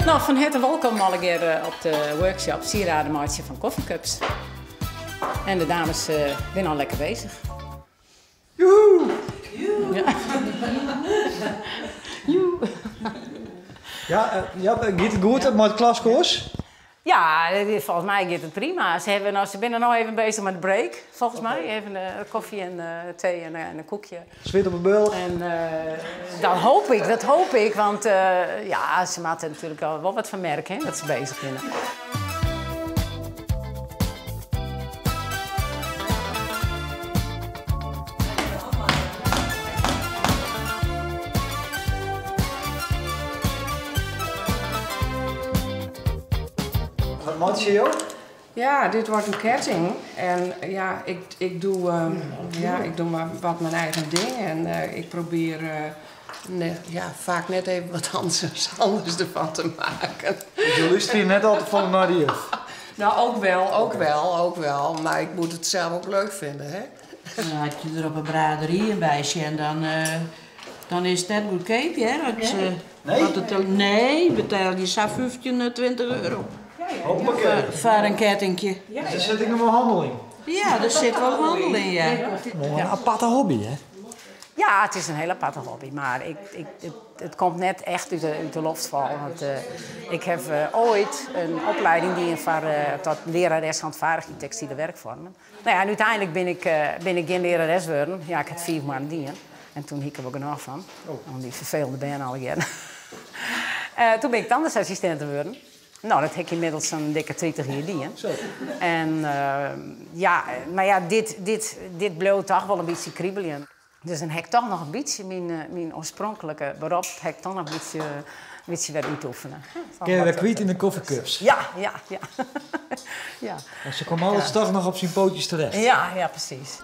Nou, van harte welkom allegeer op de workshop Sieradenmaatje van Koffiecups. En de dames zijn al lekker bezig. Joehoe! Ja. Joe. Ja, gaat het goed met het klaskoers? Ja, volgens mij gaat het prima. Ze zijn nou even bezig met de break, volgens mij. Even koffie en thee en een koekje. Zwit op een beul. En dat hoop ik, want ja, ze moeten natuurlijk wel wat van merken, hè, dat ze bezig zijn. Wat maakt je joh? Ja, dit wordt een ketting. En ja, ik doe maar wat mijn eigen ding. En ik probeer vaak net even wat anders ervan te maken. Je luistert hier net altijd van naar die juf. Nou, ook wel. Maar ik moet het zelf ook leuk vinden, hè? Dan had je er op een braderie een bijtje en dan is het net goedkoop, hè? Nee, betaal je zo 15, 20 euro. Hoppakee. Voor een kettingje. Dus daar zit ik nog wel handel in. Ja, er zit wel handel in, ja. Een aparte hobby, hè? Ja, het is een hele aparte hobby, maar het komt net echt uit de loft vallen. Want, ik heb ooit een opleiding die tot lerares handvaardiging textiele werkvormen. Nou ja, en uiteindelijk ben ik geen lerares geworden. Ja, ik had 4 maanden dienen. En toen hiek ik er ook genoeg van. Om die vervelende baan al again. Toen ben ik tandartsassistent geworden. Nou, dat heb ik inmiddels een dikke 30 jaar dienen. Zo. En ja, maar ja, dit bleef toch wel een beetje kriebelen. Dus dan heb ik toch nog een beetje mijn oorspronkelijke beroep heb ik toch nog een beetje weer uitoefenen. Ken je weer kwijt in de koffiecups? Ja. ja. En ze komen alles toch nog op zijn pootjes terecht. Ja, precies.